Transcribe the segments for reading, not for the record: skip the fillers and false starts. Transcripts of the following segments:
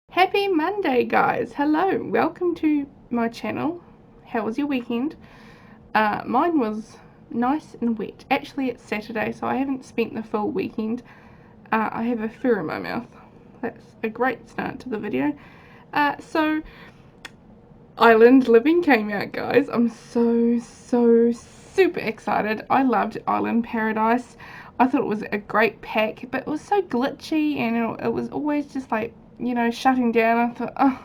Happy Monday, guys. Hello, welcome to my channel. How was your weekend? Mine was nice and wet. Actually, it's Saturday, so I haven't spent the full weekend. I have a fur in my mouth. That's a great start to the video. So Island Living came out, guys. I'm so super excited. I loved Island Paradise. I thought it was a great pack, but it was so glitchy, and it was always just like, you know, shutting down. I thought, oh,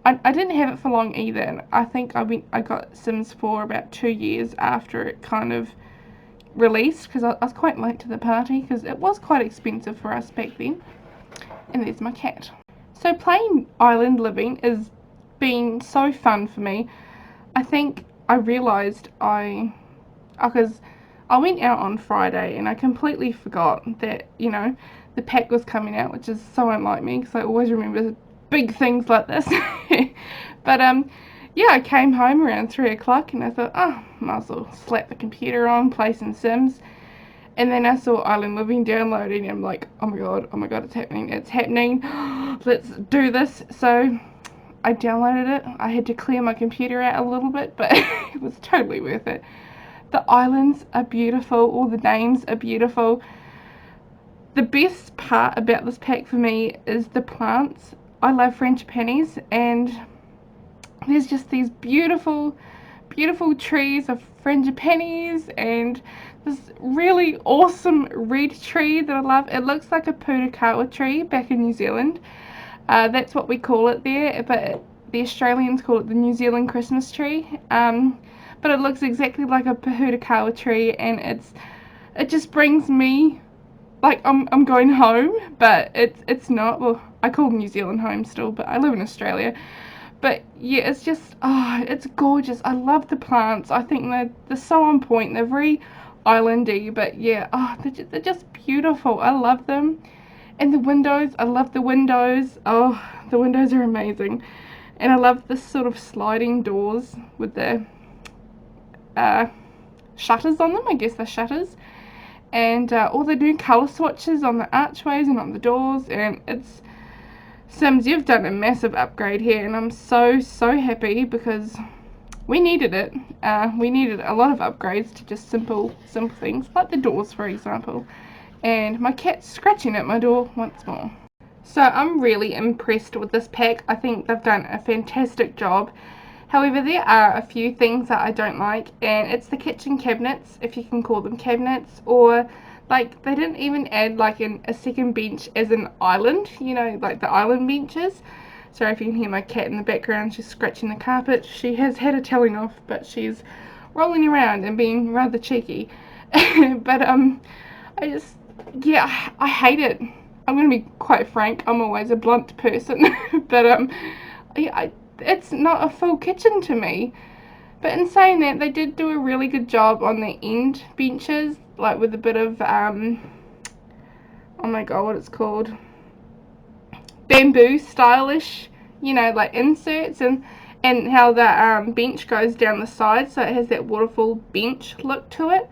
I didn't have it for long either. And I think I got Sims 4 about 2 years after it kind of released, because I was quite late to the party, because it was quite expensive for us back then. And there's my cat. So playing Island Living has been so fun for me. I think I realised because I went out on Friday and I completely forgot that, you know, the pack was coming out, which is so unlike me because I always remember big things like this. But yeah, I came home around 3 o'clock and I thought, oh, might as well slap the computer on, play some Sims. And then I saw Island Living downloading and I'm like, oh my god, it's happening, let's do this. So I downloaded it. I had to clear my computer out a little bit, but it was totally worth it. The islands are beautiful, all the names are beautiful. The best part about this pack for me is the plants. I love frangipanis, and there's just these beautiful trees of frangipanis and this really awesome red tree that I love. It looks like a purakawa tree back in New Zealand. That's what we call it there, but the Australians call it the New Zealand Christmas tree. But it looks exactly like a purakawa tree, and it just brings me, like, I'm going home, but it's not. Well, I call New Zealand home still, but I live in Australia. But yeah, it's just, oh, it's gorgeous. I love the plants. I think they're so on point. They're very islandy, but yeah, oh, they're just beautiful. I love them. And the windows, I love the windows. Oh, the windows are amazing. And I love this sort of sliding doors with the shutters on them. I guess they're shutters. And all the new colour swatches on the archways and on the doors. And it's, Sims, you've done a massive upgrade here, and I'm so happy because we needed it. We needed a lot of upgrades to just simple things, like the doors, for example. And my cat's scratching at my door once more. So I'm really impressed with this pack. I think they've done a fantastic job. However, there are a few things that I don't like, and it's the kitchen cabinets, if you can call them cabinets, or like they didn't even add like a second bench as an island, you know, like the island benches. Sorry if you can hear my cat in the background, she's scratching the carpet. She has had a telling off, but she's rolling around and being rather cheeky. But I just, yeah, I hate it. I'm going to be quite frank, I'm always a blunt person. But yeah, it's not a full kitchen to me. But in saying that, they did do a really good job on the end benches, like with a bit of, oh my god, what it's called, bamboo stylish, you know, like inserts, and how the bench goes down the side, so it has that waterfall bench look to it.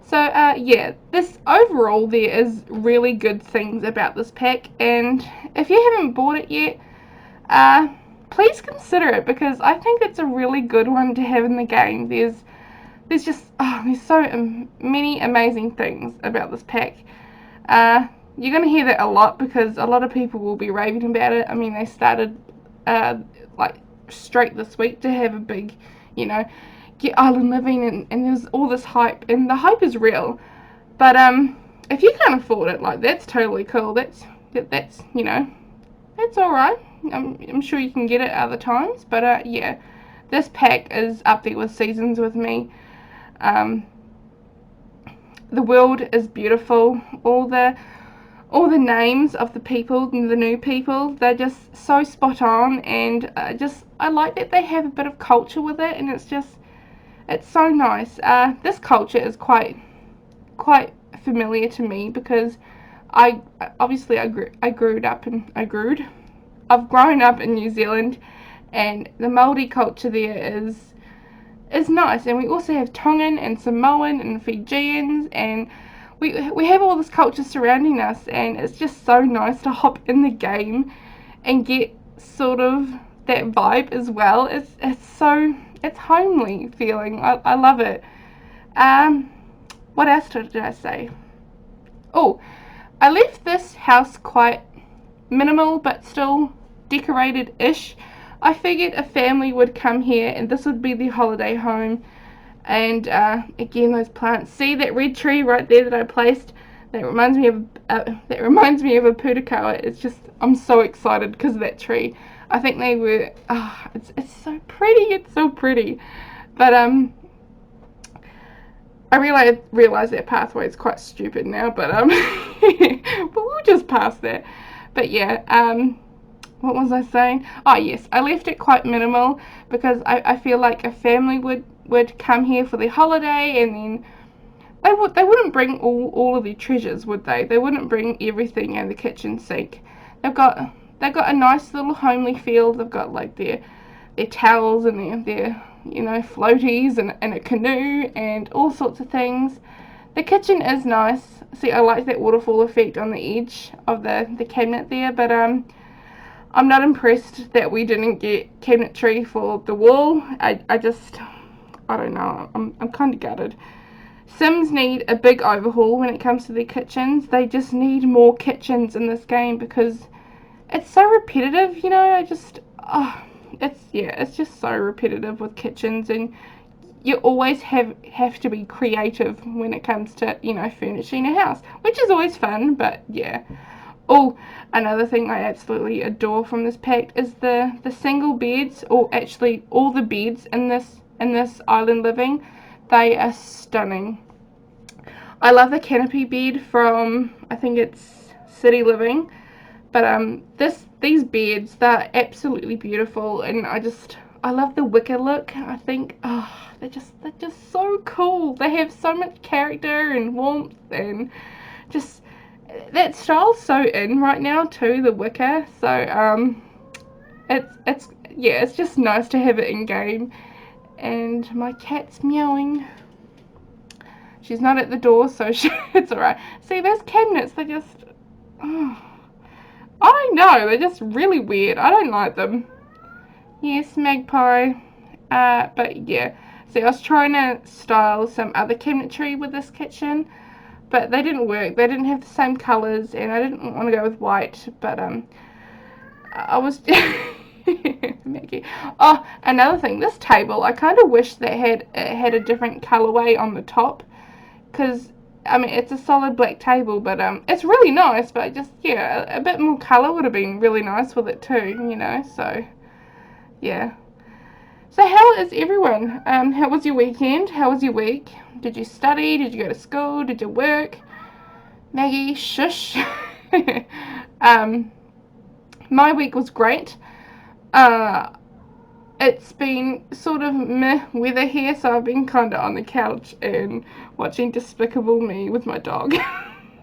So yeah, this overall, there is really good things about this pack, and if you haven't bought it yet, please consider it, because I think it's a really good one to have in the game. There's just, oh, there's so many amazing things about this pack. You're going to hear that a lot, because a lot of people will be raving about it. I mean, they started like straight this week to have a big, you know, get Island Living, and there's all this hype, and the hype is real. But if you can't afford it, like, that's totally cool. That's you know, that's alright. I'm sure you can get it other times, but yeah, this pack is up there with Seasons with me. The world is beautiful. All the names of the people, the new people, they're just so spot on, and I like that they have a bit of culture with it, and it's so nice. This culture is quite familiar to me, because I've grown up in New Zealand, and the Māori culture there is nice. And we also have Tongan and Samoan and Fijians, and we have all this culture surrounding us, and it's just so nice to hop in the game and get sort of that vibe as well. It's homely feeling. I love it. What else did I say? Oh, I left this house quite minimal but still decorated-ish. I figured a family would come here and this would be the holiday home. And again, those plants. See that red tree right there that I placed? That reminds me of a purikawa. It's just, I'm so excited because of that tree. I think they were. It's so pretty. It's so pretty. But I realize that pathway is quite stupid now. But but we'll just pass that. But yeah. What was I saying? Oh yes, I left it quite minimal because I feel like a family would come here for the holiday, and then they wouldn't bring all of their treasures, would they? They wouldn't bring everything in the kitchen sink. They've got a nice little homely feel. They've got like their towels and their floaties and a canoe and all sorts of things. The kitchen is nice. See, I like that waterfall effect on the edge of the cabinet there, but I'm not impressed that we didn't get cabinetry for the wall. I don't know. I'm kind of gutted. Sims need a big overhaul when it comes to their kitchens. They just need more kitchens in this game because it's so repetitive. It's just so repetitive with kitchens, and you always have to be creative when it comes to furnishing a house, which is always fun. But yeah. Oh, another thing I absolutely adore from this pack is the single beds, or actually all the beds in this island living. They are stunning. I love the canopy bed from, I think it's City Living, but these beds, they're absolutely beautiful, and I love the wicker look. I think they're just so cool. They have so much character and warmth, and just that style's so in right now too, the wicker. So it's just nice to have it in game. And my cat's meowing. She's not at the door, so it's alright. See, those cabinets, they just I don't know, they're just really weird. I don't like them. Yes, magpie. But yeah. See, I was trying to style some other cabinetry with this kitchen, but they didn't work. They didn't have the same colours, and I didn't want to go with white, but I was Maggie. Oh, another thing, this table, I kind of wish that had a different colourway on the top, because I mean it's a solid black table, but it's really nice, but just a bit more colour would have been really nice with it too, so yeah. So how is everyone? How was your weekend? How was your week? Did you study? Did you go to school? Did you work? Maggie, shush. My week was great. It's been sort of meh weather here, so I've been kind of on the couch and watching Despicable Me with my dog.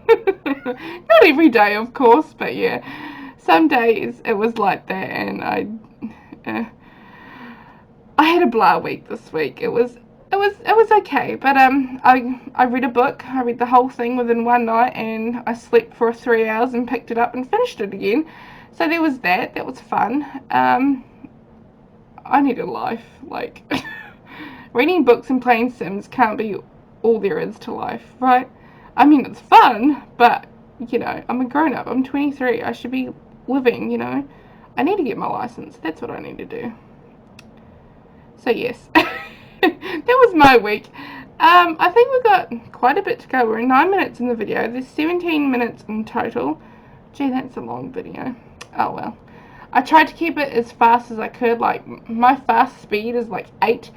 Not every day, of course, but yeah, some days it was like that, and I had a blah week this week. It was okay, but I read a book. I read the whole thing within one night, and I slept for 3 hours and picked it up and finished it again. So there was that. That was fun. I need a life. Like, reading books and playing Sims can't be all there is to life, right? I mean, it's fun, but I'm a grown up. I'm 23. I should be living. I need to get my license. That's what I need to do. So yes, that was my week. I think we've got quite a bit to go. We're 9 minutes in the video. There's 17 minutes in total. Gee, that's a long video. Oh well. I tried to keep it as fast as I could. Like, my fast speed is like 8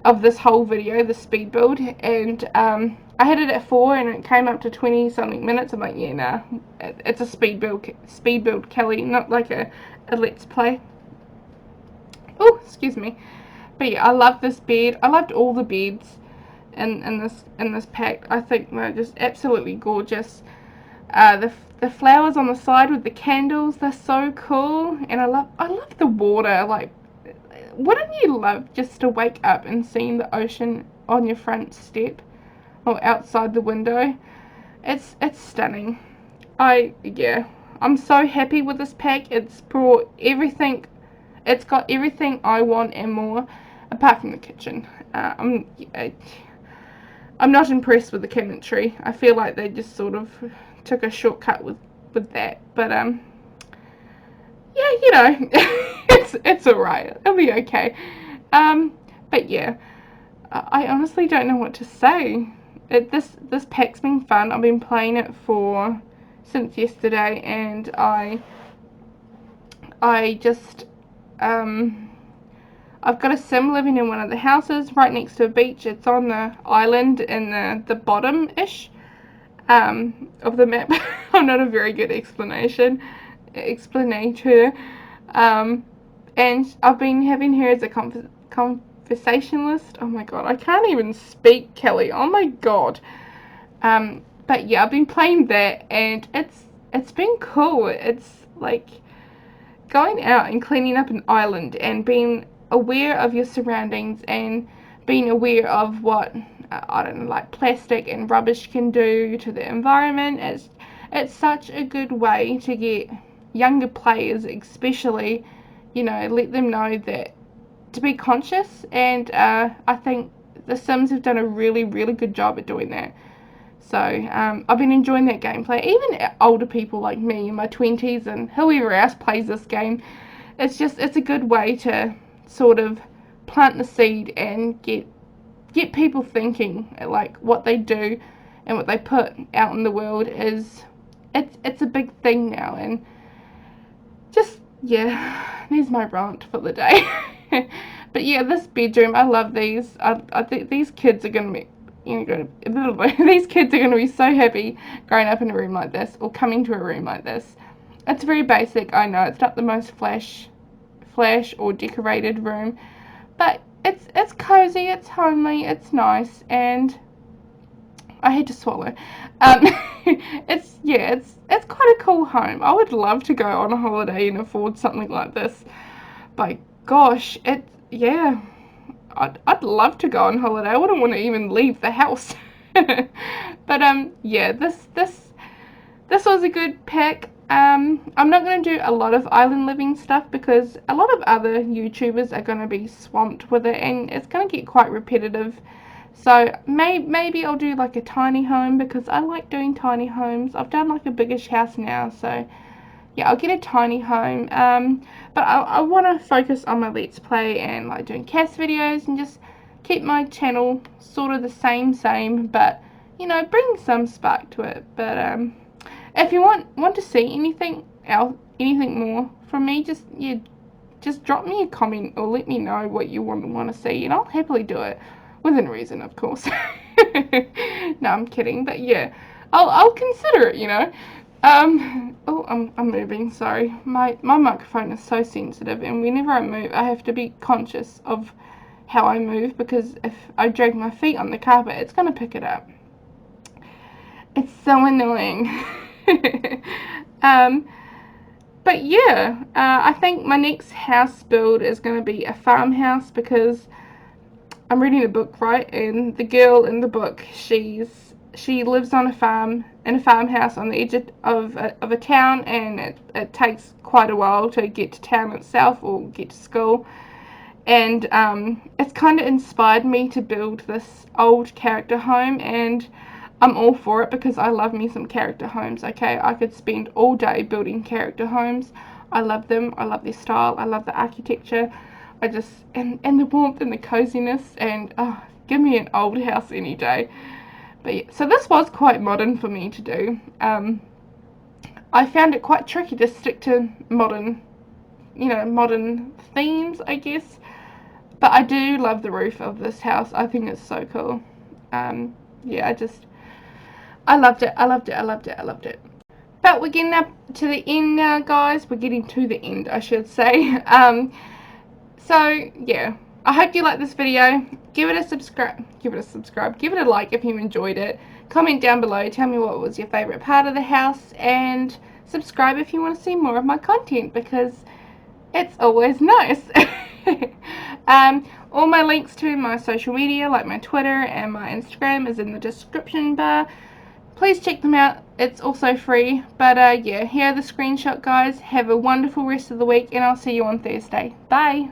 of this whole video, the speed build. And I had it at 4 and it came up to 20 something minutes. I'm like, yeah, nah. It's a speed build, Kelly, not like a let's play. Oh, excuse me. But yeah, I love this bed. I loved all the beds in this pack. I think they're just absolutely gorgeous. The flowers on the side with the candles, they're so cool. And I love the water. Like, wouldn't you love just to wake up and seeing the ocean on your front step or outside the window? It's stunning. Yeah, I'm so happy with this pack. It's brought everything. It's got everything I want and more, apart from the kitchen. I'm not impressed with the cabinetry. I feel like they just sort of took a shortcut with that. But yeah, you know, it's alright. It'll be okay. But yeah, I honestly don't know what to say. This pack's been fun. I've been playing it since yesterday, and I just I've got a sim living in one of the houses right next to a beach. It's on the island in the bottom-ish of the map. I'm not a very good explanator. And I've been having her as a conversationalist. Oh my god, I can't even speak, Kelly. Oh my god. But yeah, I've been playing that, and it's been cool. It's like going out and cleaning up an island and being aware of your surroundings and being aware of what I don't know, like plastic and rubbish can do to the environment. It's such a good way to get younger players, especially, you know, let them know that to be conscious. And I think the Sims have done a really, really good job at doing that. So I've been enjoying that gameplay. Even older people like me in my 20s and whoever else plays this game, it's a good way to sort of plant the seed and get people thinking. Like what they do and what they put out in the world it's a big thing now. And just, yeah, there's my rant for the day. But yeah, this bedroom, I love these. I think these kids are going to be, these kids are going to be so happy growing up in a room like this, or coming to a room like this. It's very basic, I know. It's not the most flash or decorated room, but it's cozy, it's homely, it's nice, and I had to swallow. It's quite a cool home. I would love to go on a holiday and afford something like this. By gosh, yeah. I'd love to go on holiday. I wouldn't want to even leave the house. But yeah, this was a good pack. I'm not going to do a lot of island living stuff because a lot of other YouTubers are going to be swamped with it, and it's going to get quite repetitive. So maybe I'll do like a tiny home, because I like doing tiny homes. I've done like a biggish house now, so yeah, I'll get a tiny home. But I want to focus on my Let's Play and like doing cast videos, and just keep my channel sort of the same, but you know, bring some spark to it. But if you want to see anything else, anything more from me, just drop me a comment or let me know what you want to see, and I'll happily do it within reason, of course. No, I'm kidding, but yeah, I'll consider it, you know. Oh, I'm moving, sorry. My microphone is so sensitive, and whenever I move, I have to be conscious of how I move, because if I drag my feet on the carpet, it's going to pick it up. It's so annoying. But yeah, I think my next house build is going to be a farmhouse, because I'm reading a book, right, and the girl in the book, she lives on a farm, in a farmhouse on the edge of a town, and it takes quite a while to get to town itself or get to school. And it's kind of inspired me to build this old character home, and I'm all for it, because I love me some character homes, okay? I could spend all day building character homes. I love them. I love their style. I love the architecture. And the warmth and the coziness, and give me an old house any day. But yeah, so this was quite modern for me to do. I found it quite tricky to stick to modern themes, I guess. But I do love the roof of this house. I think it's so cool. Yeah, I loved it. I loved it. I loved it. I loved it. But we're getting up to the end now, guys. We're getting to the end, I should say. So yeah, I hope you like this video. Give it a subscribe. Give it a like if you enjoyed it. Comment down below. Tell me what was your favorite part of the house, and subscribe if you want to see more of my content, because it's always nice. All my links to my social media, like my Twitter and my Instagram, is in the description bar. please check them out. It's also free. But yeah, here are the screenshot, guys. Have a wonderful rest of the week, and I'll see you on Thursday. Bye.